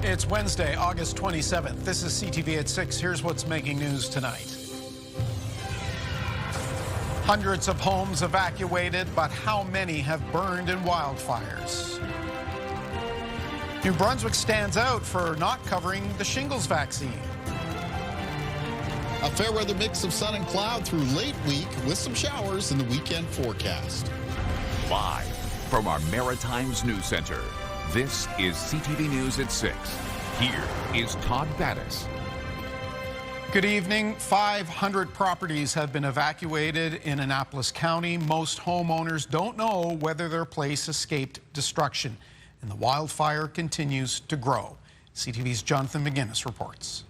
It's Wednesday, August 27th. This is CTV at 6. Here's what's making news tonight. Hundreds of homes evacuated, but how many have burned in wildfires? New Brunswick stands out for not covering the shingles vaccine. A fair weather mix of sun and cloud through late week with some showers in the weekend forecast. Live from our Maritimes News Center, this is CTV News at 6. Here is Todd Battis. Good evening. 500 properties have been evacuated in Annapolis County. Most homeowners don't know whether their place escaped destruction, and the wildfire continues to grow. CTV's Jonathan McGinnis reports.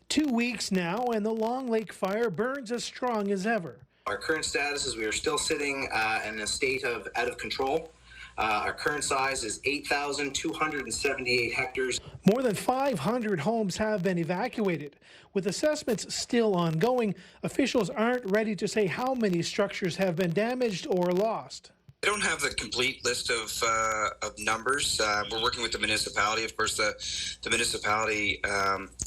2 weeks now, and the Long Lake fire burns as strong as ever. Our current status is we are still sitting in a state of out of control. Our current size is 8,278 hectares. More than 500 homes have been evacuated. With assessments still ongoing, officials aren't ready to say how many structures have been damaged or lost. I don't have the complete list of numbers. We're working with the municipality. Of course, the municipality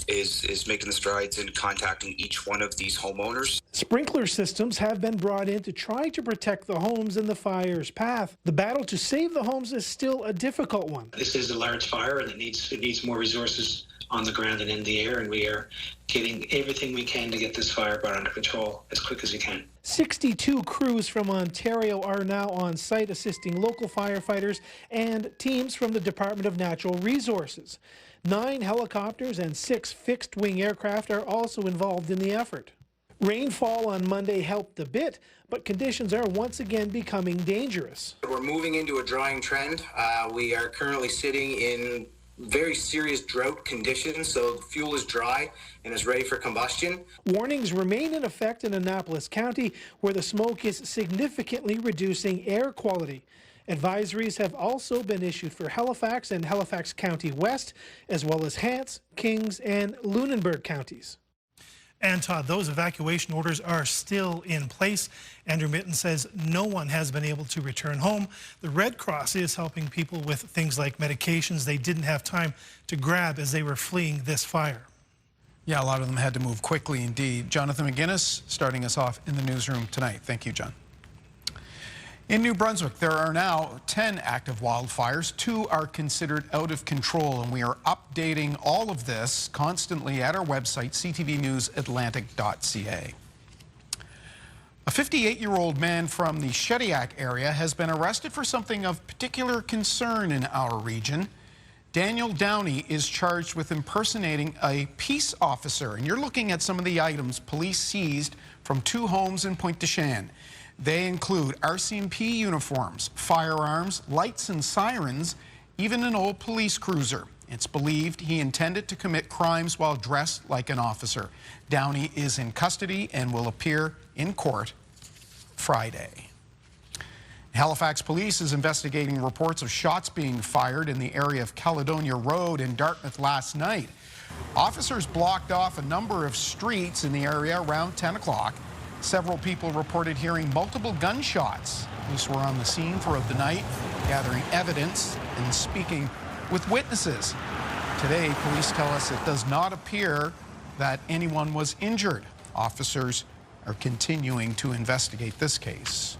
is making the strides in contacting each one of these homeowners. Sprinkler systems have been brought in to try to protect the homes in the fire's path. The battle to save the homes is still a difficult one. This is a large fire, and it needs more resources on the ground and in the air, and we are getting everything we can to get this fire brought under control as quick as we can. 62 crews from Ontario are now on site assisting local firefighters and teams from the Department of Natural Resources. 9 helicopters and 6 fixed-wing aircraft are also involved in the effort. Rainfall on Monday helped a bit, but conditions are once again becoming dangerous. We're moving into a drying trend. We are currently sitting in very serious drought conditions, so the fuel is dry and is ready for combustion. Warnings remain in effect in Annapolis County, where the smoke is significantly reducing air quality. Advisories have also been issued for Halifax and Halifax County West, as well as Hants, Kings, and Lunenburg counties. And Todd, those evacuation orders are still in place. Andrew Mitten says no one has been able to return home. The Red Cross is helping people with things like medications they didn't have time to grab as they were fleeing this fire. Yeah, a lot of them had to move quickly indeed. Jonathan McGinnis starting us off in the newsroom tonight. Thank you, John. In New Brunswick, there are now 10 active wildfires. 2 are considered out of control, and we are updating all of this constantly at our website, ctvnewsatlantic.ca. A 58-year-old man from the Shediac area has been arrested for something of particular concern in our region. Daniel Downey is charged with impersonating a peace officer, and you're looking at some of the items police seized from 2 homes in Pointe de Chêne. They include RCMP uniforms, firearms, lights and sirens, even an old police cruiser. It's believed he intended to commit crimes while dressed like an officer. Downey is in custody and will appear in court Friday. Halifax police is investigating reports of shots being fired in the area of Caledonia Road in Dartmouth last night. Officers blocked off a number of streets in the area around 10 o'clock. Several people reported hearing multiple gunshots. Police were on the scene throughout the night, gathering evidence and speaking with witnesses. Today, police tell us it does not appear that anyone was injured. Officers are continuing to investigate this case.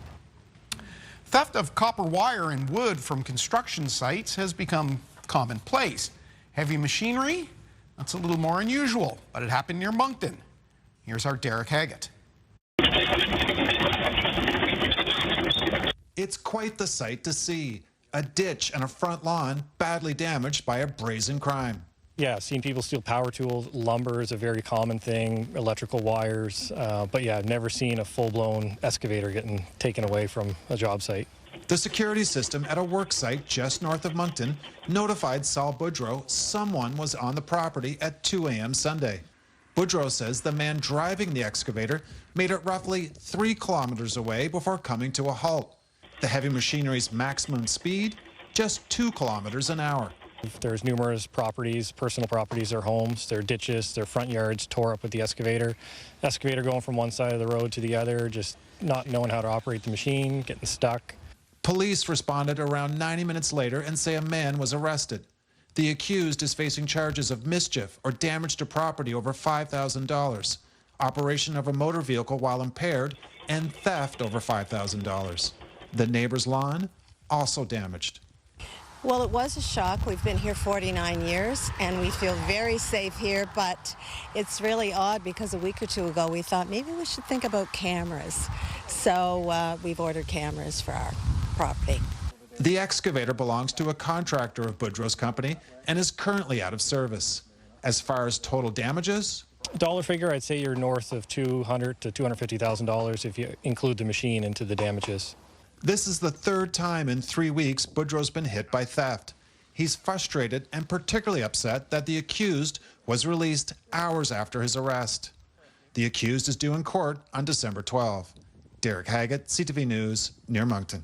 Theft of copper wire and wood from construction sites has become commonplace. Heavy machinery? That's a little more unusual, but it happened near Moncton. Here's our Derek Haggett. It's quite the sight to see. A ditch and a front lawn badly damaged by a brazen crime. Yeah, seeing people steal power tools, lumber is a very common thing, electrical wires, but yeah, I've never seen a full-blown excavator getting taken away from a job site. The security system at a work site just north of Moncton notified Saul Boudreau someone was on the property at 2 a.m. Sunday. Boudreau says the man driving the excavator made it roughly 3 kilometers away before coming to a halt. The heavy machinery's maximum speed, just 2 kilometers an hour. There's numerous properties, personal properties, their homes, their ditches, their front yards tore up with the excavator. Excavator going from one side of the road to the other, just not knowing how to operate the machine, getting stuck. Police responded around 90 minutes later and say a man was arrested. The accused is facing charges of mischief or damage to property over $5,000, operation of a motor vehicle while impaired, and theft over $5,000. The neighbor's lawn also damaged. Well, it was a shock. We've been here 49 years, and we feel very safe here, but it's really odd because a week or two ago we thought maybe we should think about cameras. So we've ordered cameras for our property. The excavator belongs to a contractor of Boudreau's company and is currently out of service. As far as total damages, Dollar figure, I'd say you're north of $200,000 to $250,000 if you include the machine into the damages. this is the third time in 3 weeks Boudreau's been hit by theft. He's frustrated and particularly upset that the accused was released hours after his arrest. The accused is due in court on December 12. Derek Haggett, CTV News, near Moncton.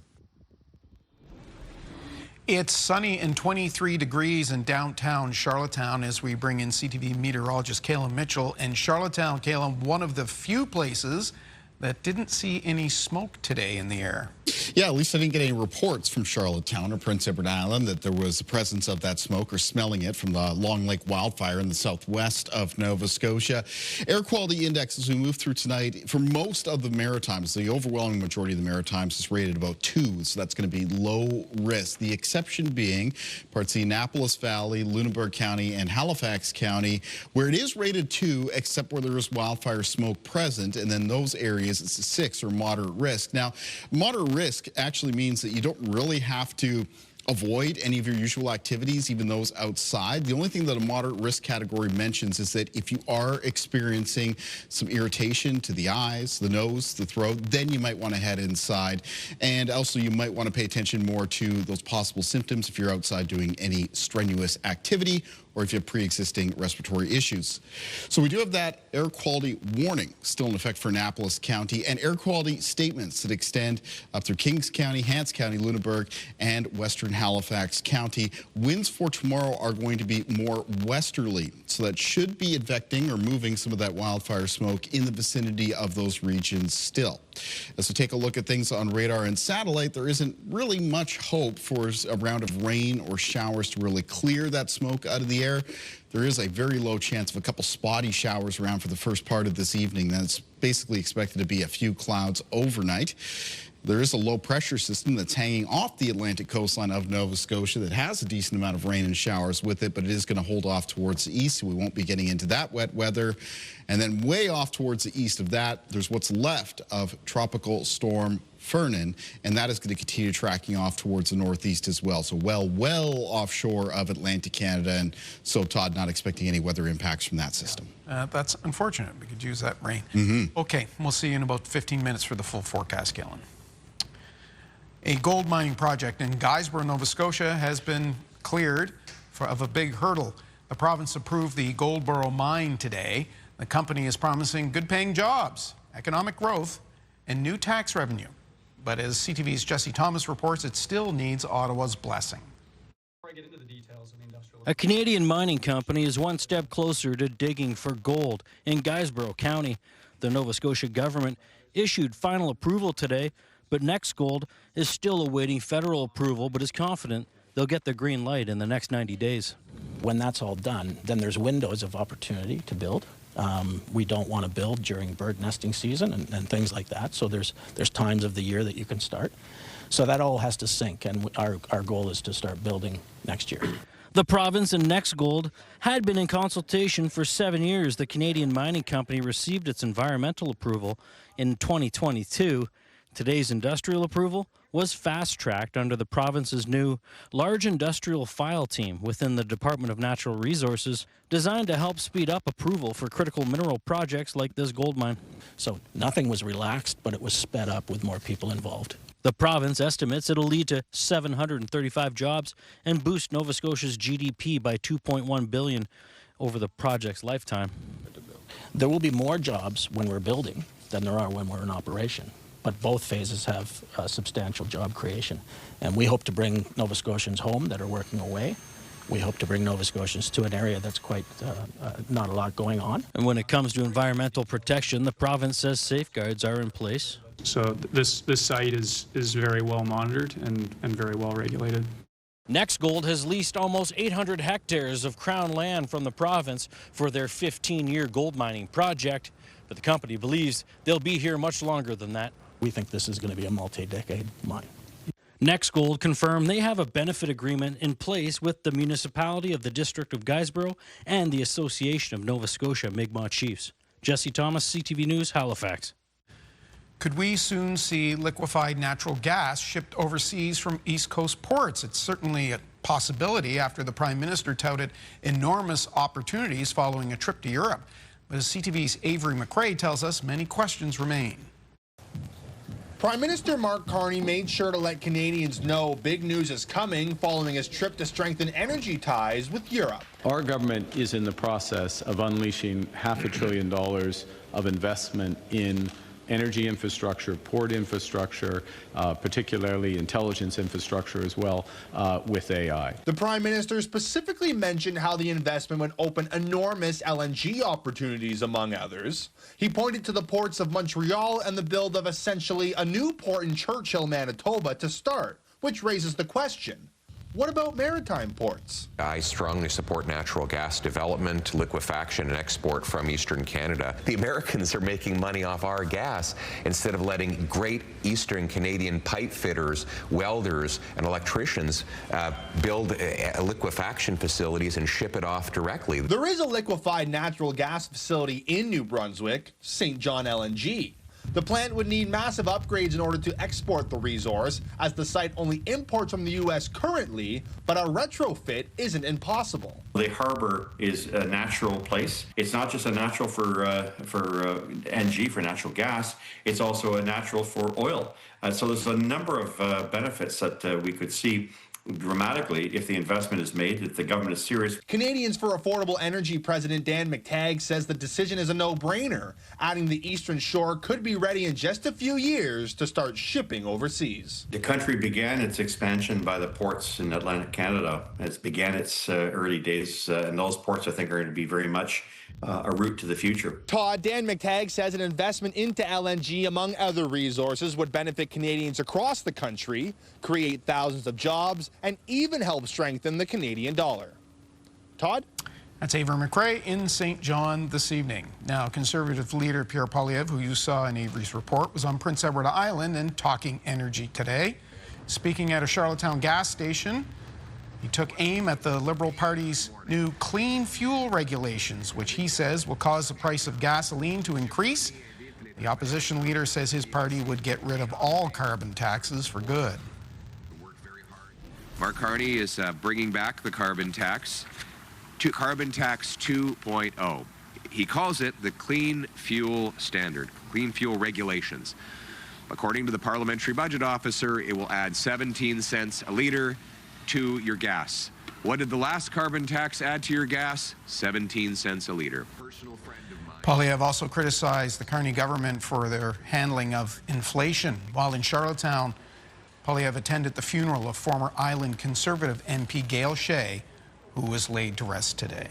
It's sunny and 23 degrees in downtown Charlottetown as we bring in CTV meteorologist Caleb Mitchell. And Charlottetown, Caleb, one of the few places that didn't see any smoke today in the air. Yeah, at least I didn't get any reports from Charlottetown or Prince Edward Island that there was the presence of that smoke or smelling it from the Long Lake wildfire in the southwest of Nova Scotia. Air quality index as we move through tonight for most of the Maritimes, the overwhelming majority of the Maritimes is rated about 2, so that's going to be low risk. The exception being parts of the Annapolis Valley, Lunenburg County, and Halifax County, where it is rated 2, except where there is wildfire smoke present, and then those areas it's a 6 or moderate risk. Now, moderate risk actually means that you don't really have to avoid any of your usual activities, even those outside. The only thing that a moderate risk category mentions is that if you are experiencing some irritation to the eyes, the nose, the throat, then you might want to head inside. And also you might want to pay attention more to those possible symptoms if you're outside doing any strenuous activity or if you have pre-existing respiratory issues. So we do have that air quality warning still in effect for Annapolis County and air quality statements that extend up through Kings County, Hants County, Lunenburg, and western Halifax County. Winds for tomorrow are going to be more westerly, so that should be advecting or moving some of that wildfire smoke in the vicinity of those regions still. As we take a look at things on radar and satellite, there isn't really much hope for a round of rain or showers to really clear that smoke out of the air. There is a very low chance of a couple spotty showers around for the first part of this evening. That's basically expected to be a few clouds overnight. There is a low pressure system that's hanging off the Atlantic coastline of Nova Scotia that has a decent amount of rain and showers with it, but it is going to hold off towards the east, so we won't be getting into that wet weather. And then way off towards the east of that, there's what's left of Tropical Storm Fernan, and that is going to continue tracking off towards the northeast as well. So well offshore of Atlantic Canada, and so Todd, not expecting any weather impacts from that system. That's unfortunate. We could use that rain. Okay, we'll see you in about 15 minutes for the full forecast, Galen. A gold mining project in Goldboro, Nova Scotia has been cleared of a big hurdle. The province approved the Goldboro mine today. The company is promising good-paying jobs, economic growth, and new tax revenue. But as CTV's Jesse Thomas reports, it still needs Ottawa's blessing. A Canadian mining company is one step closer to digging for gold in Goldboro County. The Nova Scotia government issued final approval today, but NextGold is still awaiting federal approval, but is confident they'll get the green light in the next 90 days. When that's all done, then there's windows of opportunity to build. We don't want to build during bird nesting season and things like that, so there's times of the year that you can start. So that all has to sync, and our goal is to start building next year. The province and NextGold had been in consultation for 7 years. The Canadian mining company received its environmental approval in 2022. Today's industrial approval was fast-tracked under the province's new large industrial file team within the Department of Natural Resources, designed to help speed up approval for critical mineral projects like this gold mine. So nothing was relaxed, but it was sped up with more people involved. The province estimates it'll lead to 735 jobs and boost Nova Scotia's GDP by $2.1 billion over the project's lifetime. There will be more jobs when we're building than there are when we're in operation. But both phases have substantial job creation. And we hope to bring Nova Scotians home that are working away. We hope to bring Nova Scotians to an area that's quite not a lot going on. And when it comes to environmental protection, the province says safeguards are in place. So this site is very well monitored and very well regulated. Next Gold has leased almost 800 hectares of Crown land from the province for their 15-year gold mining project, but the company believes they'll be here much longer than that. We think this is going to be a multi-decade mine. Next Gold confirmed they have a benefit agreement in place with the municipality of the District of Goldboro and the Association of Nova Scotia Mi'kmaq Chiefs. Jesse Thomas, CTV News, Halifax. Could we soon see liquefied natural gas shipped overseas from East Coast ports? It's certainly a possibility after the Prime Minister touted enormous opportunities following a trip to Europe. But as CTV's Avery McRae tells us, many questions remain. Prime Minister Mark Carney made sure to let Canadians know big news is coming following his trip to strengthen energy ties with Europe. Our government is in the process of unleashing $500 billion of investment in energy infrastructure, port infrastructure, particularly intelligence infrastructure as well, with AI. The Prime Minister specifically mentioned how the investment would open enormous LNG opportunities, among others. He pointed to the ports of Montreal and the build of essentially a new port in Churchill, Manitoba to start, which raises the question, what about maritime ports? I strongly support natural gas development, liquefaction, and export from Eastern Canada. The Americans are making money off our gas instead of letting great Eastern Canadian pipe fitters, welders, and electricians build liquefaction facilities and ship it off directly. There is a liquefied natural gas facility in New Brunswick, St. John LNG. The plant would need massive upgrades in order to export the resource, as the site only imports from the U.S. currently, but a retrofit isn't impossible. The harbor is a natural place. It's not just a natural for NG, for natural gas, it's also a natural for oil. So there's a number of benefits that we could see dramatically if the investment is made, if the government is serious. Canadians for Affordable Energy President Dan McTagg says the decision is a no-brainer, adding the Eastern Shore could be ready in just a few years to start shipping overseas. The country began its expansion by the ports in Atlantic Canada. It began its early days, and those ports, I think, are going to be very much a route to the future. Todd, Dan McTagg says an investment into LNG, among other resources, would benefit Canadians across the country, create thousands of jobs, and even help strengthen the Canadian dollar. Todd? That's Avery McRae in St. John this evening. Now, Conservative leader Pierre Poilievre, who you saw in Avery's report, was on Prince Edward Island and talking energy today. Speaking at a Charlottetown gas station, he took aim at the Liberal Party's new clean fuel regulations, which he says will cause the price of gasoline to increase. The opposition leader says his party would get rid of all carbon taxes for good. Mark Carney is bringing back the carbon tax to Carbon Tax 2.0. He calls it the Clean Fuel Standard, Clean Fuel Regulations. According to the Parliamentary Budget Officer, it will add 17 cents a litre to your gas. What did the last carbon tax add to your gas? 17 cents a litre. Poilievre also criticized the Carney government for their handling of inflation. While in Charlottetown, Poilievre attended the funeral of former Island Conservative MP Gail Shea, who was laid to rest today.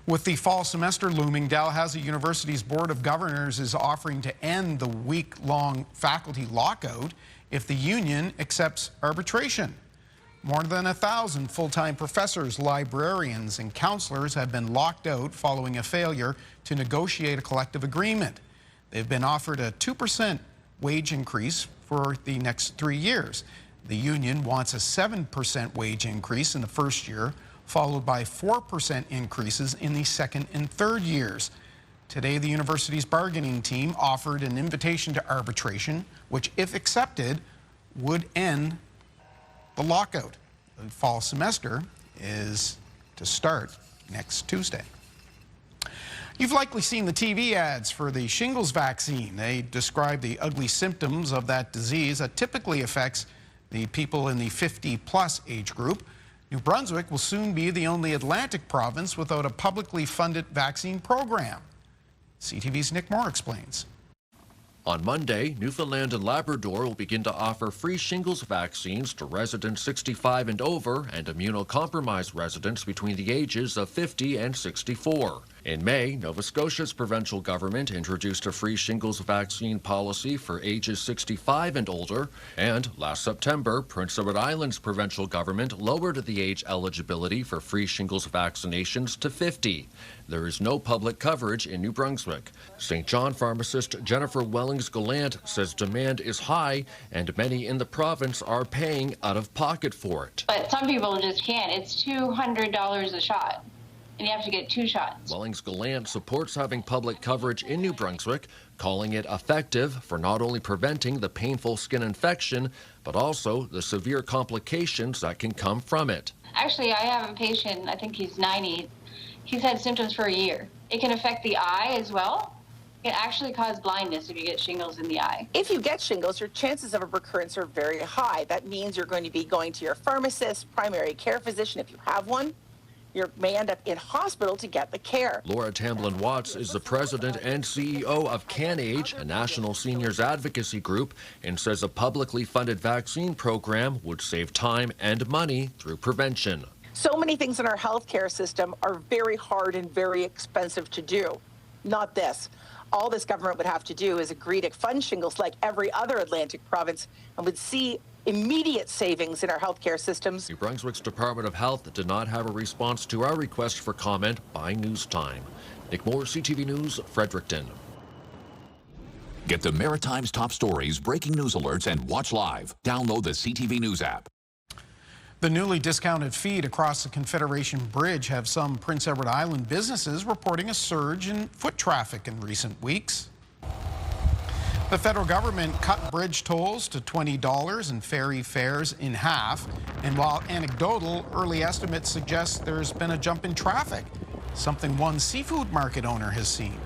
With the fall semester looming, Dalhousie University's Board of Governors is offering to end the week-long faculty lockout if the union accepts arbitration. More than 1,000 full-time professors, librarians, and counselors have been locked out following a failure to negotiate a collective agreement. They've been offered a 2% wage increase for the next 3 years. The union wants a 7% wage increase in the first year, followed by 4% increases in the second and third years. Today, the university's bargaining team offered an invitation to arbitration, which, if accepted, would end the lockout. The fall semester is to start next Tuesday. You've likely seen the TV ads for the shingles vaccine. They describe the ugly symptoms of that disease that typically affects the people in the 50-plus age group. New Brunswick will soon be the only Atlantic province without a publicly funded vaccine program. CTV's Nick Moore explains. On Monday, Newfoundland and Labrador will begin to offer free shingles vaccines to residents 65 and over and immunocompromised residents between the ages of 50 and 64. In May, Nova Scotia's provincial government introduced a free shingles vaccine policy for ages 65 and older, and last September, Prince Edward Island's provincial government lowered the age eligibility for free shingles vaccinations to 50. There is no public coverage in New Brunswick. St. John pharmacist Jennifer Wellings-Gallant says demand is high and many in the province are paying out of pocket for it. But some people just can't. It's $200 a shot, and you have to get 2 shots. Wellings-Gallant supports having public coverage in New Brunswick, calling it effective for not only preventing the painful skin infection, but also the severe complications that can come from it. Actually, I have a patient, I think he's 90. He's had symptoms for a year. It can affect the eye as well. It can actually cause blindness if you get shingles in the eye. If you get shingles, your chances of a recurrence are very high. That means you're going to be going to your pharmacist, primary care physician if you have one. You may end up in hospital to get the care. Laura Tamblin-Watts is the president and CEO of CanAge, a national seniors advocacy group, and says a publicly funded vaccine program would save time and money through prevention. So many things in our healthcare system are very hard and very expensive to do. Not this. All this government would have to do is agree to fund shingles like every other Atlantic province and would see immediate savings in our healthcare systems. New Brunswick's Department of Health did not have a response to our request for comment by News Time. Nick Moore, CTV News, Fredericton. Get the Maritimes top stories, breaking news alerts, and watch live. Download the CTV News app. The newly discounted feed across the Confederation Bridge have some Prince Edward Island businesses reporting a surge in foot traffic in recent weeks. The federal government cut bridge tolls to $20 and ferry fares in half. And while anecdotal, early estimates suggest there's been a jump in traffic, something one seafood market owner has seen.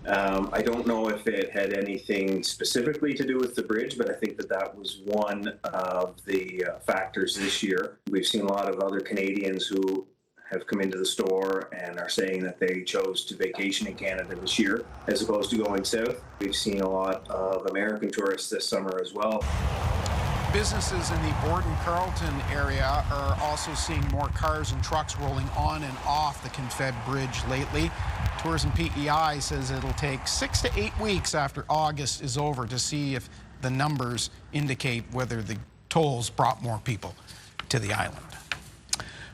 I don't know if it had anything specifically to do with the bridge, but I think that was one of the factors this year. We've seen a lot of other Canadians who have come into the store and are saying that they chose to vacation in Canada this year as opposed to going south. We've seen a lot of American tourists this summer as well. Businesses in the Borden-Carleton area are also seeing more cars and trucks rolling on and off the Confed Bridge lately. Tourism PEI says it'll take 6 to 8 weeks after August is over to see if the numbers indicate whether the tolls brought more people to the island.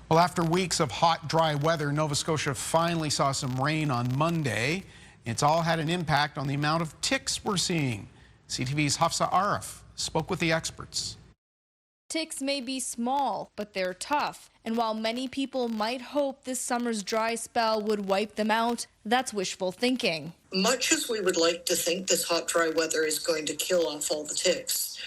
Well, after weeks of hot, dry weather, Nova Scotia finally saw some rain on Monday. It's all had an impact on the amount of ticks we're seeing. CTV's Hafsa Arif spoke with the experts. Ticks may be small, but they're tough. And while many people might hope this summer's dry spell would wipe them out, that's wishful thinking. Much as we would like to think this hot, dry weather is going to kill off all the ticks,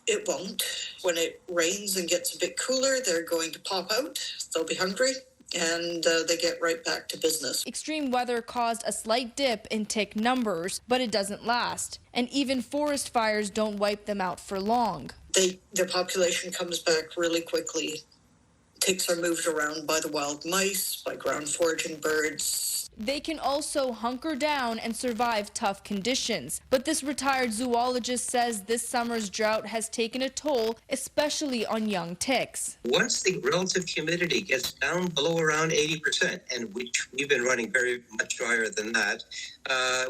it won't. When it rains and gets a bit cooler, they're going to pop out. They'll be hungry, and they get right back to business. Extreme weather caused a slight dip in tick numbers, but it doesn't last. And even forest fires don't wipe them out for long. Their population comes back really quickly. Ticks are moved around by the wild mice, by ground foraging birds. They can also hunker down and survive tough conditions. But this retired zoologist says this summer's drought has taken a toll, especially on young ticks. Once the relative humidity gets down below around 80%, and which we've been running very much drier than that,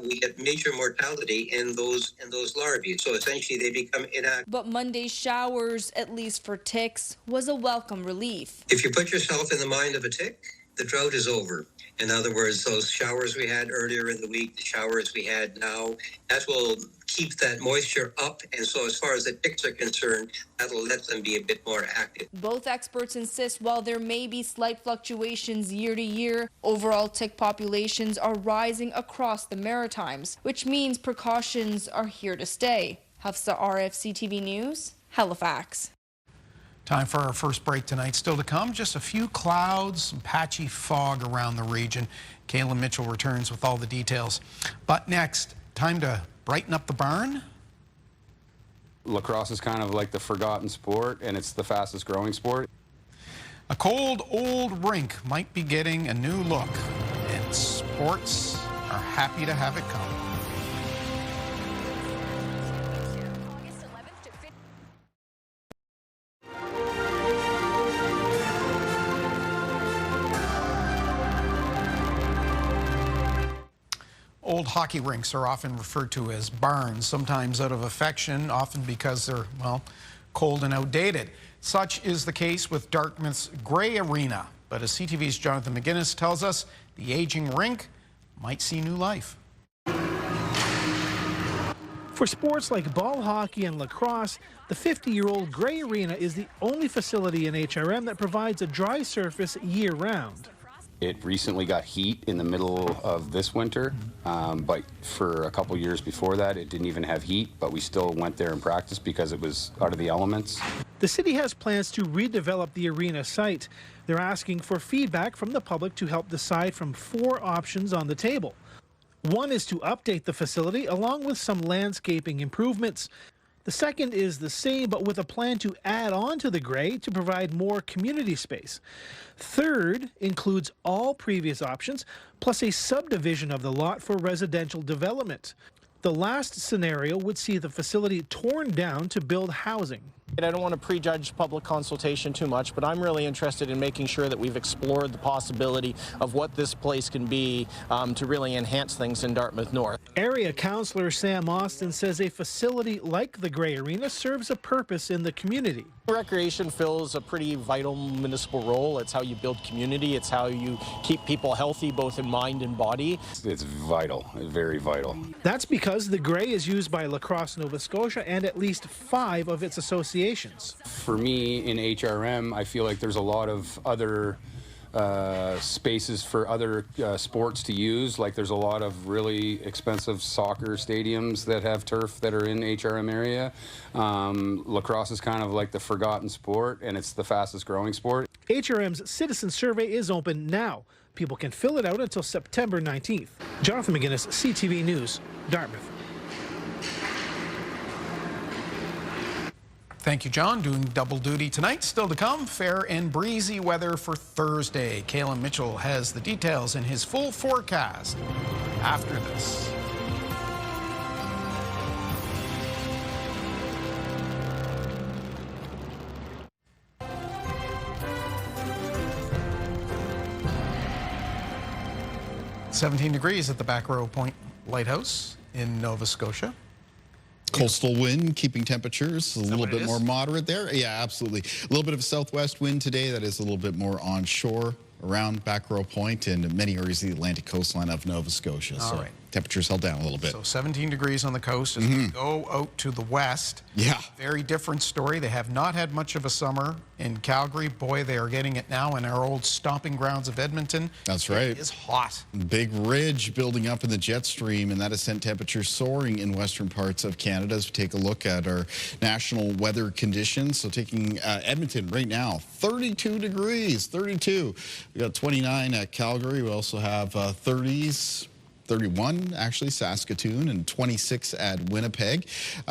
we get major mortality in those larvae. So essentially they become inactive. But Monday's showers, at least for ticks, was a welcome relief. If you put yourself in the mind of a tick, the drought is over. In other words, those showers we had earlier in the week, the showers we had now, that will keep that moisture up. And so as far as the ticks are concerned, that'll let them be a bit more active. Both experts insist while there may be slight fluctuations year to year, overall tick populations are rising across the Maritimes, which means precautions are here to stay. Hafsa Arif, CTV News, Halifax. Time for our first break tonight. Still to come, just a few clouds, some patchy fog around the region. Kayla Mitchell returns with all the details. But next, time to brighten up the barn. Lacrosse is kind of like the forgotten sport, and it's the fastest growing sport. A cold, old rink might be getting a new look, and sports are happy to have it come. Old hockey rinks are often referred to as barns, sometimes out of affection, often because they're, well, cold and outdated. Such is the case with Dartmouth's Grey Arena. But as CTV's Jonathan McGuinness tells us, the aging rink might see new life. For sports like ball hockey and lacrosse, the 50-year-old Grey Arena is the only facility in HRM that provides a dry surface year-round. It recently got heat in the middle of this winter, but for a couple years before that, it didn't even have heat, but we still went there and practiced because it was out of the elements. The city has plans to redevelop the arena site. They're asking for feedback from the public to help decide from 4 options on the table. One is to update the facility along with some landscaping improvements. The second is the same, but with a plan to add on to the Grey to provide more community space. Third includes all previous options, plus a subdivision of the lot for residential development. The last scenario would see the facility torn down to build housing. I don't want to prejudge public consultation too much, but I'm really interested in making sure that we've explored the possibility of what this place can be to really enhance things in Dartmouth North. Area Councillor Sam Austin says a facility like the Grey Arena serves a purpose in the community. Recreation fills a pretty vital municipal role. It's how you build community. It's how you keep people healthy, both in mind and body. It's vital, very vital. That's because the Grey is used by Lacrosse Nova Scotia and at least 5 of its associations. For me, in HRM, I feel like there's a lot of other spaces for other sports to use. Like there's a lot of really expensive soccer stadiums that have turf that are in HRM area. Lacrosse is kind of like the forgotten sport, and it's the fastest growing sport. HRM's citizen survey is open now. People can fill it out until September 19th. Jonathan McGuinness, CTV News, Dartmouth. Thank you, John. Doing double duty tonight. Still to come, fair and breezy weather for Thursday. Kalen Mitchell has the details in his full forecast after this. "17 degrees at the Back Row Point Lighthouse in Nova Scotia. Coastal wind keeping temperatures a little bit more moderate there. Yeah, absolutely. A little bit of a southwest wind today that is a little bit more onshore around Back Row Point and many areas of the Atlantic coastline of Nova Scotia. All right. Temperatures held down a little bit. So 17 degrees on the coast as we go out to the west. Yeah. Very different story. They have not had much of a summer in Calgary. Boy, they are getting it now in our old stomping grounds of Edmonton. That's right. It is hot. Big ridge building up in the jet stream, and that has sent temperatures soaring in western parts of Canada. As we take a look at our national weather conditions. So taking Edmonton right now, 32 degrees, 32. We got 29 at Calgary. We also have 30s. 31 actually Saskatoon and 26 at Winnipeg.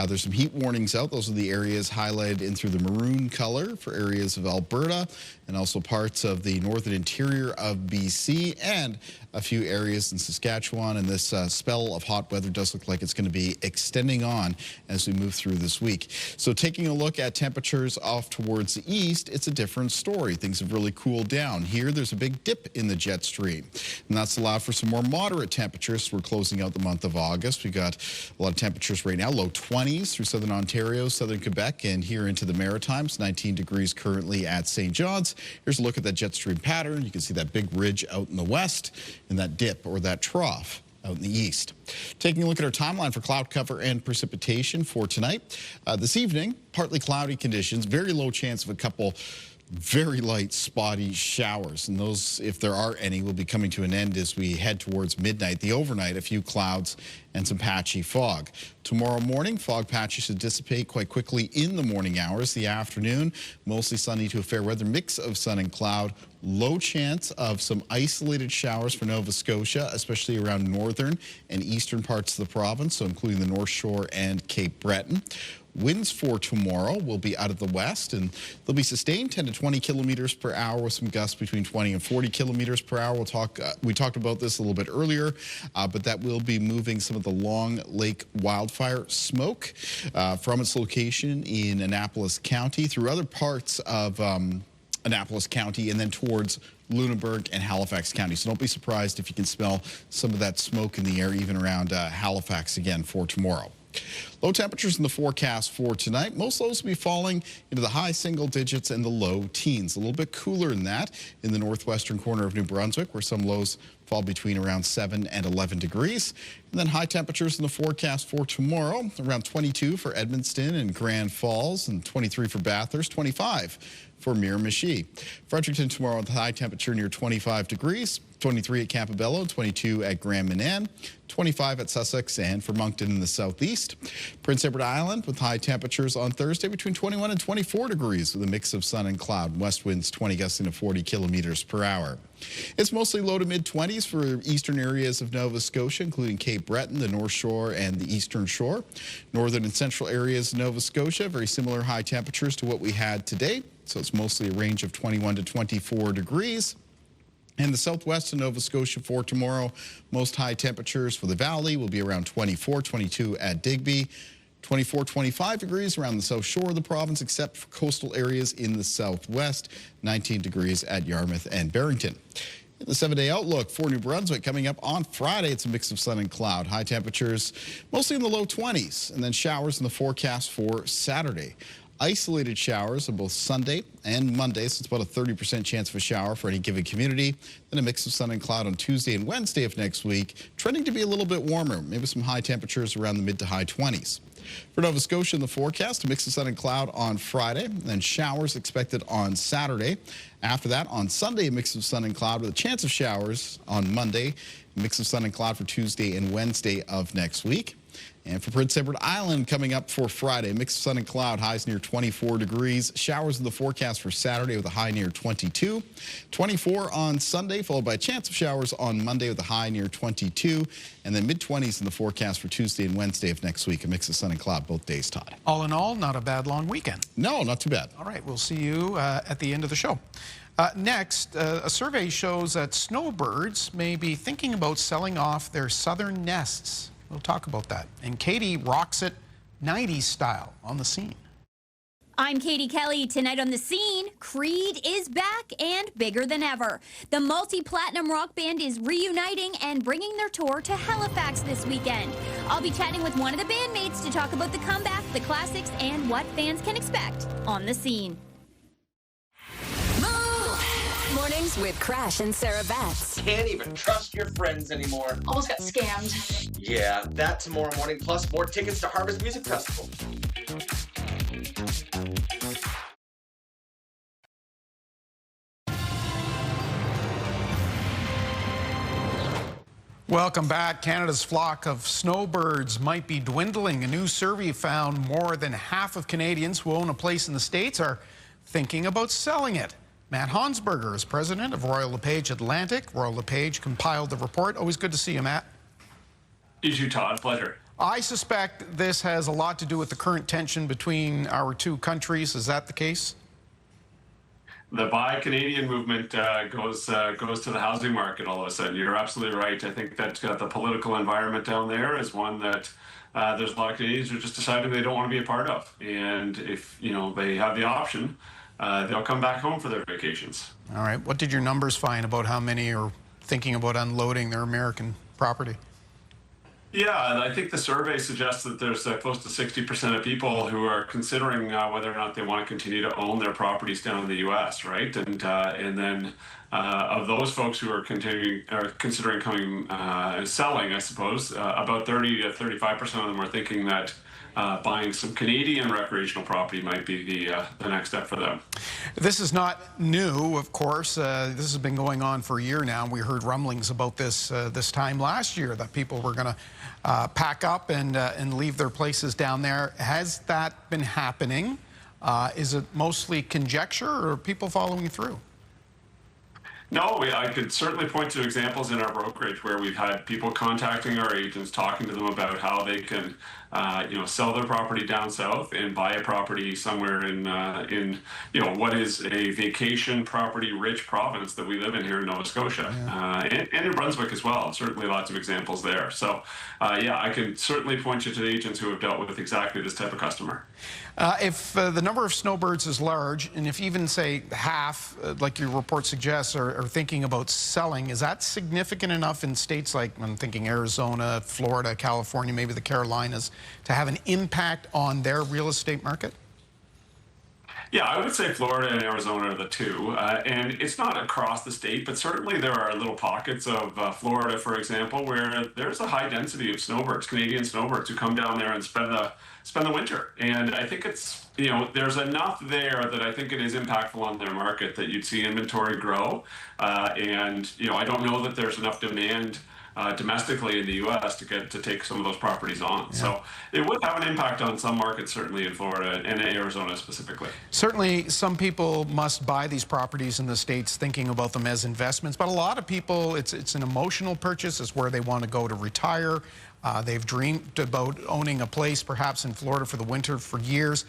There's some heat warnings out. Those are the areas highlighted in through the maroon color for areas of Alberta and also parts of the northern interior of BC and a few areas in Saskatchewan. And this spell of hot weather does look like it's going to be extending on as we move through this week. So taking a look at temperatures off towards the east, it's a different story. Things have really cooled down. Here, there's a big dip in the jet stream, and that's allowed for some more moderate temperatures. We're closing out the month of August. We got a lot of temperatures right now, low 20s through southern Ontario, southern Quebec, and here into the Maritimes. 19 degrees currently at St. John's. Here's a look at that jet stream pattern. You can see that big ridge out in the west and that dip or that trough out in the east. Taking a look at our timeline for cloud cover and precipitation for tonight. This evening, partly cloudy conditions, very low chance of a couple very light spotty showers, and those, if there are any, will be coming to an end as we head towards midnight. The overnight, a few clouds and some patchy fog. Tomorrow morning, fog patches should dissipate quite quickly in the morning hours. The afternoon, mostly sunny to a fair weather mix of sun and cloud. Low chance of some isolated showers for Nova Scotia, especially around northern and eastern parts of the province, so including the North Shore and Cape Breton. Winds for tomorrow will be out of the west, and they'll be sustained 10 to 20 kilometers per hour with some gusts between 20 and 40 kilometers per hour. We talked about this a little bit earlier, but that will be moving some of the Long Lake wildfire smoke from its location in Annapolis County through other parts of Annapolis County, and then towards Lunenburg and Halifax County. So don't be surprised if you can smell some of that smoke in the air, even around Halifax again for tomorrow. Low temperatures in the forecast for tonight. Most lows will be falling into the high single digits and the low teens. A little bit cooler than that in the northwestern corner of New Brunswick, where some lows fall between around 7 and 11 degrees. And then high temperatures in the forecast for tomorrow, around 22 for Edmundston and Grand Falls, and 23 for Bathurst, 25 for Miramichi. Fredericton tomorrow with a high temperature near 25 degrees, 23 at Campobello, 22 at Grand Manan, 25 at Sussex, and for Moncton in the southeast. Prince Edward Island with high temperatures on Thursday between 21 and 24 degrees with a mix of sun and cloud. West winds 20 gusting to 40 kilometers per hour. It's mostly low to mid-20s for eastern areas of Nova Scotia, including Cape Breton, the North Shore, and the Eastern Shore. Northern and central areas of Nova Scotia, very similar high temperatures to what we had today. So it's mostly a range of 21 to 24 degrees. And the southwest of Nova Scotia for tomorrow, most high temperatures for the valley will be around 24, 22 at Digby, 24, 25 degrees around the south shore of the province, except for coastal areas in the southwest, 19 degrees at Yarmouth and Barrington. In the 7-day outlook for New Brunswick coming up on Friday, it's a mix of sun and cloud. High temperatures mostly in the low 20s, and then showers in the forecast for Saturday. Isolated showers on both Sunday and Monday, so it's about a 30% chance of a shower for any given community. Then a mix of sun and cloud on Tuesday and Wednesday of next week, trending to be a little bit warmer, maybe some high temperatures around the mid to high 20s. For Nova Scotia in the forecast, a mix of sun and cloud on Friday, and then showers expected on Saturday. After that, on Sunday, a mix of sun and cloud with a chance of showers on Monday, a mix of sun and cloud for Tuesday and Wednesday of next week. And for Prince Edward Island coming up for Friday, mix of sun and cloud, highs near 24 degrees. Showers in the forecast for Saturday with a high near 22. 24 on Sunday, followed by a chance of showers on Monday with a high near 22. And then mid-20s in the forecast for Tuesday and Wednesday of next week, a mix of sun and cloud both days, Todd. All in all, not a bad long weekend. No, not too bad. All right, we'll see you at the end of the show. Next, a survey shows that snowbirds may be thinking about selling off their southern nests. We'll talk about that. And Katie rocks it 90s style on the scene. I'm Katie Kelly. Tonight on the scene, Creed is back and bigger than ever. The multi-platinum rock band is reuniting and bringing their tour to Halifax this weekend. I'll be chatting with one of the bandmates to talk about the comeback, the classics, and what fans can expect on the scene. Mornings with Crash and Sarah Betts. Can't even trust your friends anymore. Almost got scammed. Yeah, that tomorrow morning, plus more tickets to Harvest Music Festival. Welcome back. Canada's flock of snowbirds might be dwindling. A new survey found more than half of Canadians who own a place in the States are thinking about selling it. Matt Hansberger is president of Royal LePage Atlantic. Royal LePage compiled the report. Always good to see you, Matt. You too, Todd. Pleasure. I suspect this has a lot to do with the current tension between our two countries. Is that the case? The Buy Canadian movement goes to the housing market all of a sudden. You're absolutely right. I think that the political environment down there is one that there's a lot of Canadians who are just deciding they don't want to be a part of. And if they have the option, they'll come back home for their vacations. All right. What did your numbers find about how many are thinking about unloading their American property? Yeah, I think the survey suggests that there's close to 60% of people who are considering whether or not they want to continue to own their properties down in the U.S., right? And then of those folks who are considering selling, I suppose, about 30 to 35% of them are thinking that buying some Canadian recreational property might be the next step for them. This is not new, of course. This has been going on for a year now. We heard rumblings about this this time last year, that people were going to pack up and leave their places down there. Has that been happening? Is it mostly conjecture, or are people following through? No, I could certainly point to examples in our brokerage where we've had people contacting our agents, talking to them about how they can, sell their property down south and buy a property somewhere in what is a vacation property rich province that we live in here in Nova Scotia, and in Brunswick as well. Certainly, lots of examples there. So, I can certainly point you to the agents who have dealt with exactly this type of customer. If the number of snowbirds is large, and if even, say, half, like your report suggests, are thinking about selling, is that significant enough in states like, I'm thinking Arizona, Florida, California, maybe the Carolinas, to have an impact on their real estate market? Yeah, I would say Florida and Arizona are the two. And it's not across the state, but certainly there are little pockets of Florida, for example, where there's a high density of snowbirds, Canadian snowbirds, who come down there and spend the winter. And I think it's, there's enough there that I think it is impactful on their market that you'd see inventory grow. And I don't know that there's enough demand domestically in the U.S. to take some of those properties on. Yeah. So it would have an impact on some markets, certainly in Florida and in Arizona specifically. Certainly, some people must buy these properties in the States thinking about them as investments, but a lot of people, it's an emotional purchase. It's where they want to go to retire. They've dreamed about owning a place, perhaps in Florida for the winter for years.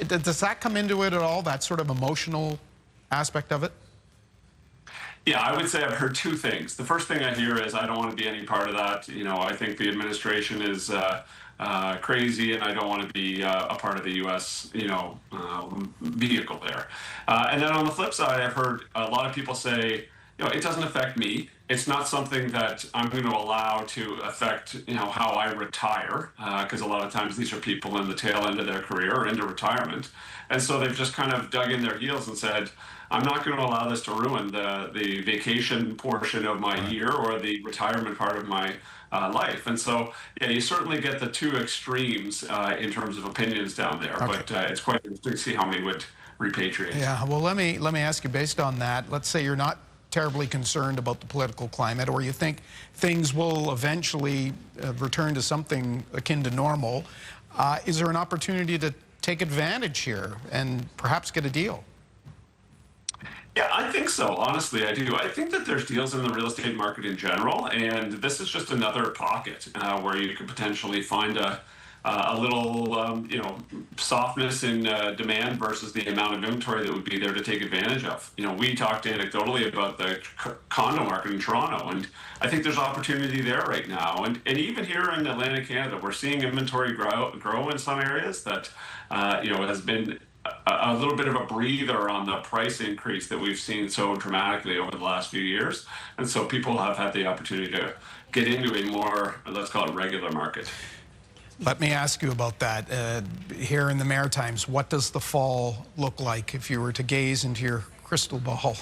Does that come into it at all, that sort of emotional aspect of it? Yeah, I would say I've heard two things. The first thing I hear is I don't want to be any part of that. I think the administration is crazy, and I don't want to be a part of the U.S. Vehicle there. And then on the flip side, I've heard a lot of people say, it doesn't affect me. It's not something that I'm going to allow to affect, how I retire, because a lot of times these are people in the tail end of their career or into retirement. And so they've just kind of dug in their heels and said, I'm not going to allow this to ruin the vacation portion of my year or the retirement part of my life. And so, you certainly get the two extremes in terms of opinions down there. Okay. But it's quite interesting to see how many would repatriate. Yeah, well, let me ask you, based on that, let's say you're not terribly concerned about the political climate, or you think things will eventually return to something akin to normal. Is there an opportunity to take advantage here and perhaps get a deal? Yeah, I think so. Honestly, I do. I think that there's deals in the real estate market in general, and this is just another pocket where you could potentially find a little, softness in demand versus the amount of inventory that would be there to take advantage of. We talked anecdotally about the condo market in Toronto, and I think there's opportunity there right now. And even here in Atlantic Canada, we're seeing inventory grow in some areas that, has been a little bit of a breather on the price increase that we've seen so dramatically over the last few years. And so people have had the opportunity to get into a more, let's call it, regular market. Let me ask you about that. Here in the Maritimes, what does the fall look like if you were to gaze into your crystal ball?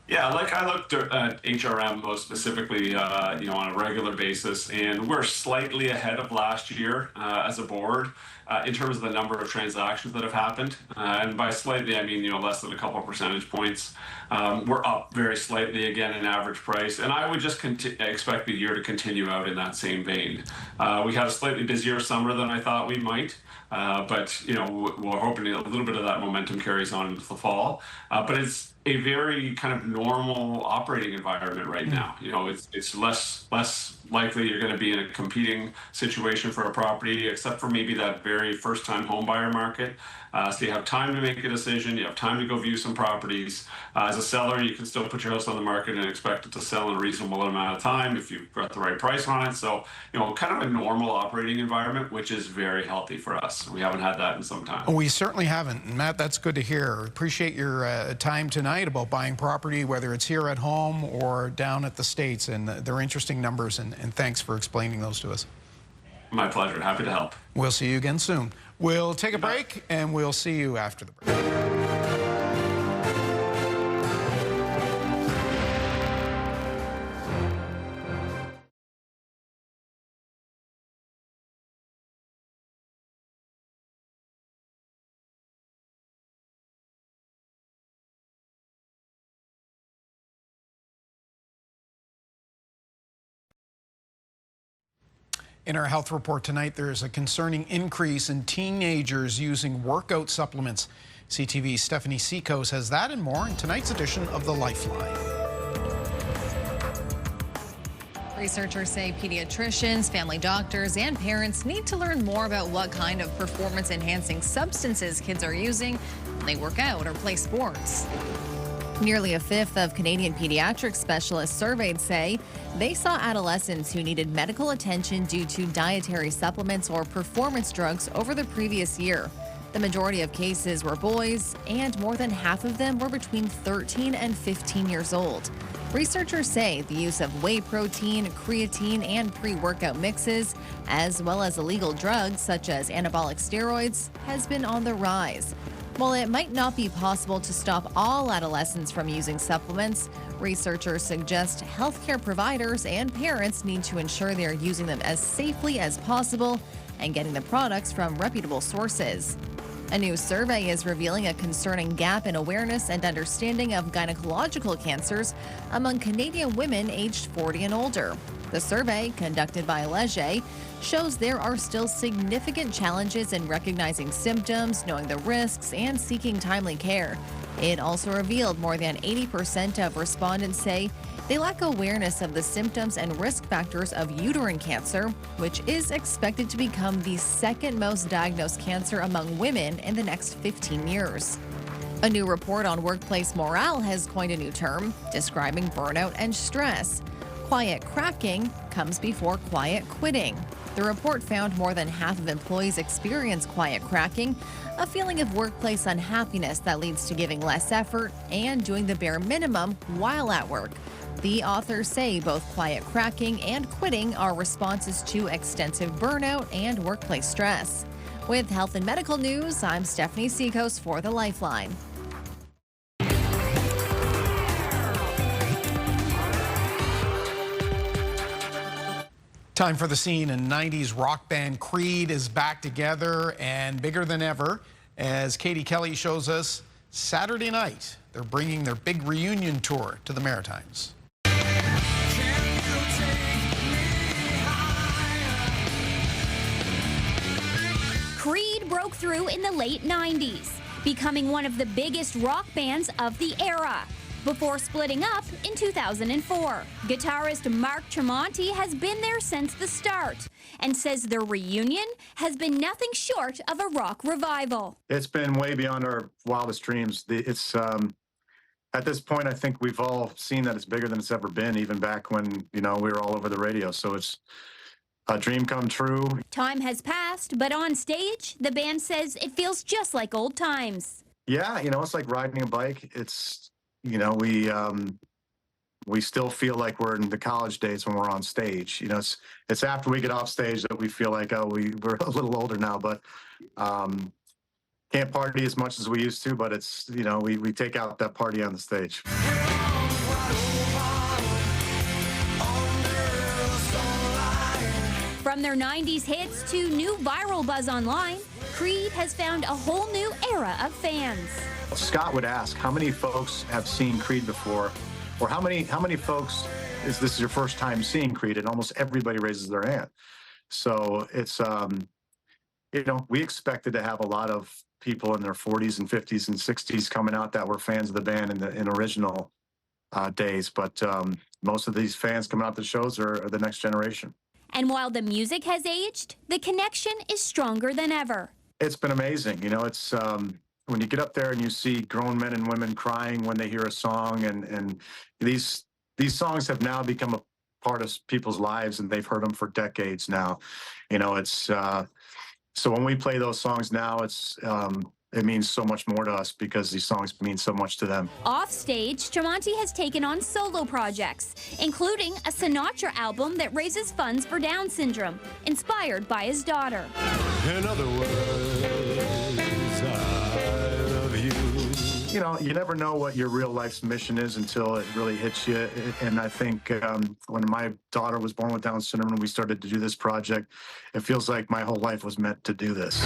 Yeah, like I looked at HRM most specifically, on a regular basis, and we're slightly ahead of last year as a board in terms of the number of transactions that have happened. And by slightly, I mean, less than a couple of percentage points. We're up very slightly again in average price, and I would just expect the year to continue out in that same vein. We had a slightly busier summer than I thought we might. But we're hoping a little bit of that momentum carries on into the fall. But it's a very kind of normal operating environment right now. It's less likely you're going to be in a competing situation for a property, except for maybe that very first-time home buyer market. So you have time to make a decision. You have time to go view some properties. As a seller, you can still put your house on the market and expect it to sell in a reasonable amount of time if you've got the right price on it. So, kind of a normal operating environment, which is very healthy for us. We haven't had that in some time. We certainly haven't. And Matt, that's good to hear. Appreciate your time tonight about buying property, whether it's here at home or down at the States. And they're interesting numbers, and thanks for explaining those to us. My pleasure. Happy to help. We'll see you again soon. We'll take a break, and we'll see you after the break. In our health report tonight, there is a concerning increase in teenagers using workout supplements. CTV's Stephanie Seacos has that and more in tonight's edition of The Lifeline. Researchers say pediatricians, family doctors, and parents need to learn more about what kind of performance-enhancing substances kids are using when they work out or play sports. Nearly a fifth of Canadian pediatric specialists surveyed say they saw adolescents who needed medical attention due to dietary supplements or performance drugs over the previous year. The majority of cases were boys, and more than half of them were between 13 and 15 years old. Researchers say the use of whey protein, creatine, and pre-workout mixes, as well as illegal drugs such as anabolic steroids, has been on the rise. While it might not be possible to stop all adolescents from using supplements, researchers suggest healthcare providers and parents need to ensure they are using them as safely as possible and getting the products from reputable sources. A new survey is revealing a concerning gap in awareness and understanding of gynecological cancers among Canadian women aged 40 and older. The survey, conducted by Leger, shows there are still significant challenges in recognizing symptoms, knowing the risks, and seeking timely care. It also revealed more than 80% of respondents say they lack awareness of the symptoms and risk factors of uterine cancer, which is expected to become the second most diagnosed cancer among women in the next 15 years. A new report on workplace morale has coined a new term, describing burnout and stress. Quiet cracking comes before quiet quitting. The report found more than half of employees experience quiet cracking, a feeling of workplace unhappiness that leads to giving less effort and doing the bare minimum while at work. The authors say both quiet cracking and quitting are responses to extensive burnout and workplace stress. With health and medical news, I'm Stephanie Seacos for The Lifeline. Time for the scene, and 90s rock band Creed is back together and bigger than ever. As Katie Kelly shows us, Saturday night, they're bringing their big reunion tour to the Maritimes. Creed broke through in the late 90s, becoming one of the biggest rock bands of the era, before splitting up in 2004. Guitarist Mark Tremonti has been there since the start and says their reunion has been nothing short of a rock revival. It's been way beyond our wildest dreams. It's at this point, I think we've all seen that it's bigger than it's ever been, even back when, we were all over the radio. So it's a dream come true. Time has passed, but on stage, the band says it feels just like old times. Yeah, it's like riding a bike. It's, we still feel like we're in the college days when we're on stage. It's after we get off stage that we feel like, we're a little older now, but can't party as much as we used to, but it's, we take out that party on the stage. From their 90s hits to new viral buzz online, Creed has found a whole new era of fans. Scott would ask, how many folks have seen Creed before? Or how many folks this is your first time seeing Creed? And almost everybody raises their hand. So it's, we expected to have a lot of people in their 40s and 50s and 60s coming out that were fans of the band in original days. But most of these fans coming out to shows are the next generation. And while the music has aged, the connection is stronger than ever. It's been amazing. It's when you get up there and you see grown men and women crying when they hear a song, and these songs have now become a part of people's lives, and they've heard them for decades now. It's so when we play those songs now, it means so much more to us because these songs mean so much to them. Off stage, Tremonti has taken on solo projects, including a Sinatra album that raises funds for Down syndrome, inspired by his daughter. In other words, I love you. You never know what your real life's mission is until it really hits you. And I think when my daughter was born with Down syndrome and we started to do this project, it feels like my whole life was meant to do this.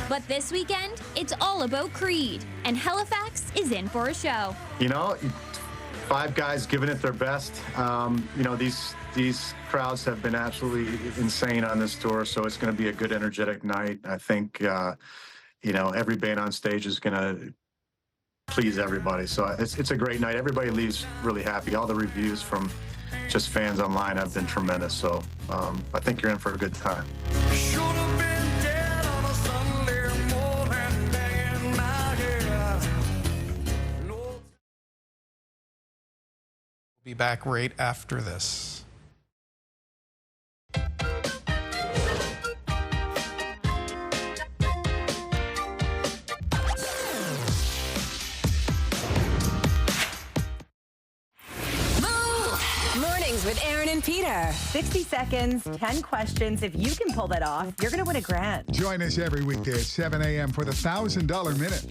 But this weekend, it's all about Creed, and Halifax is in for a show. 5 guys giving it their best. You know, these crowds have been absolutely insane on this tour, so it's going to be a good, energetic night. I think, you know, every band on stage is going to please everybody. So it's a great night. Everybody leaves really happy. All the reviews from just fans online have been tremendous. So I think you're in for a good time. Be back right after this. Mornings with Aaron and Peter. 60 seconds, 10 questions. If you can pull that off, you're going to win $1,000. Join us every weekday at 7 a.m. for the $1,000 Minute.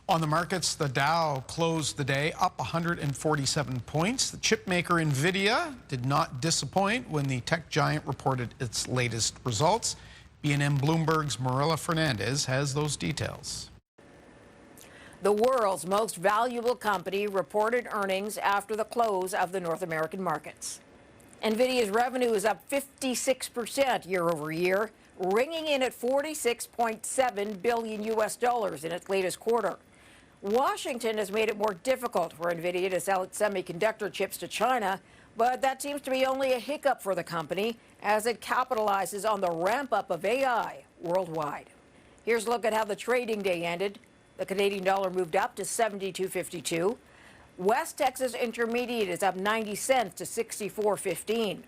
On the markets, the Dow closed the day up 147 points. The chip maker NVIDIA did not disappoint when the tech giant reported its latest results. BNN Bloomberg's Marilla Fernandez has those details. The world's most valuable company reported earnings after the close of the North American markets. NVIDIA's revenue is up 56% year over year, ringing in at $46.7 billion in its latest quarter. Washington has made it more difficult for NVIDIA to sell its semiconductor chips to China, but that seems to be only a hiccup for the company as it capitalizes on the ramp-up of AI worldwide. Here's a look at how the trading day ended. The Canadian dollar moved up to 72.52. West Texas Intermediate is up 90 cents to 64.15.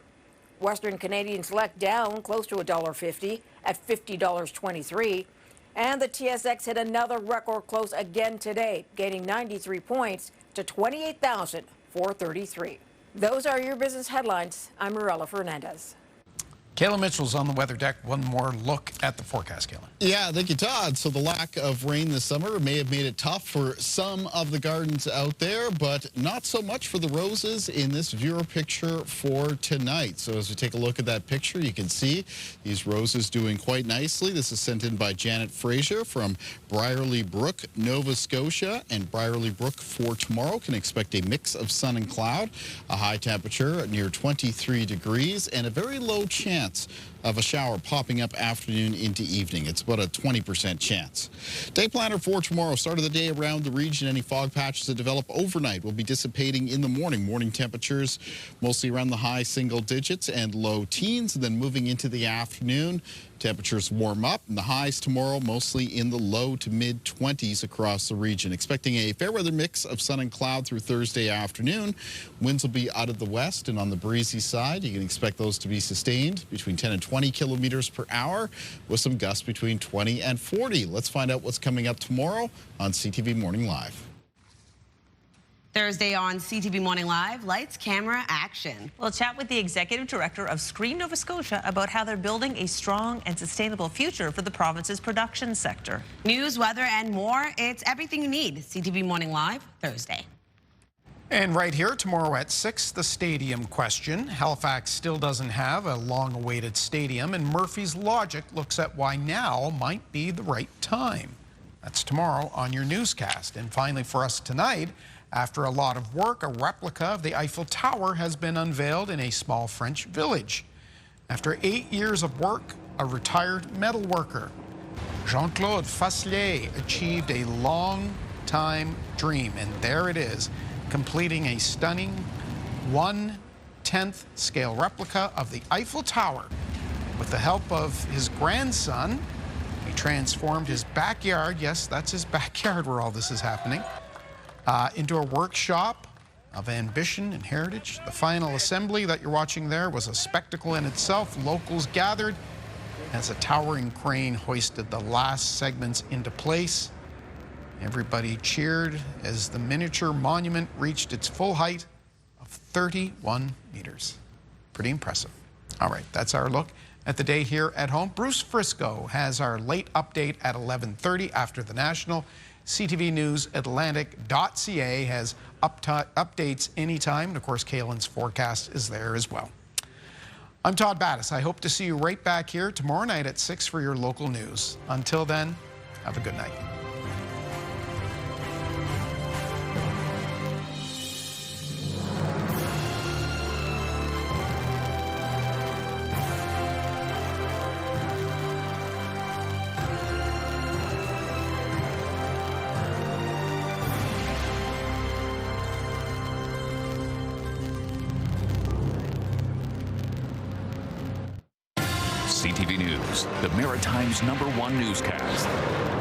Western Canadian Select down close to $1.50 at $50.23. And the TSX hit another record close again today, gaining 93 points to 28,433. Those are your business headlines. I'm Marilla Fernandez. Kayla Mitchell's on the weather deck. One more look at the forecast, Kayla. Yeah, thank you, Todd. So the lack of rain this summer may have made it tough for some of the gardens out there, but not so much for the roses in this viewer picture for tonight. So as we take a look at that picture, you can see these roses doing quite nicely. This is sent in by Janet Fraser from Brierley Brook, Nova Scotia. And Brierley Brook for tomorrow can expect a mix of sun and cloud, a high temperature near 23 degrees, and a very low chance of a shower popping up afternoon into evening. It's about a 20% chance. Day planner for tomorrow. Start of the day around the region. Any fog patches that develop overnight will be dissipating in the morning. Morning temperatures mostly around the high single digits and low teens. And then moving into the afternoon, temperatures warm up, and the highs tomorrow mostly in the low to mid 20s across the region. Expecting a fair weather mix of sun and cloud through Thursday afternoon. Winds will be out of the west and on the breezy side. You can expect those to be sustained between 10 and 20 kilometers per hour with some gusts between 20 and 40. Let's find out what's coming up tomorrow on CTV Morning Live. Thursday on CTV Morning Live, lights, camera, action. We'll chat with the executive director of Screen Nova Scotia about how they're building a strong and sustainable future for the province's production sector. News, weather, and more. It's everything you need. CTV Morning Live, Thursday. And right here tomorrow at 6, the stadium question. Halifax still doesn't have a long-awaited stadium, and Murphy's Logic looks at why now might be the right time. That's tomorrow on your newscast. And finally for us tonight, after a lot of work, a replica of the Eiffel Tower has been unveiled in a small French village. After 8 years of work, a retired metal worker, Jean-Claude Fasslier, achieved a long-time dream, and there it is, completing a stunning 1/10 scale replica of the Eiffel Tower. With the help of his grandson, he transformed his backyard, yes, that's his backyard where all this is happening, into a workshop of ambition and heritage. The final assembly that you're watching there was a spectacle in itself. Locals gathered as a towering crane hoisted the last segments into place. Everybody cheered as the miniature monument reached its full height of 31 meters. Pretty impressive. All right, that's our look at the day here at home. Bruce Frisco has our late update at 11:30 after the National. CTV News Atlantic.ca has updates anytime. And of course, Kaylin's forecast is there as well. I'm Todd Battis. I hope to see you right back here tomorrow night at 6 for your local news. Until then, Have a good night. CTV News, the Maritimes' #1 newscast.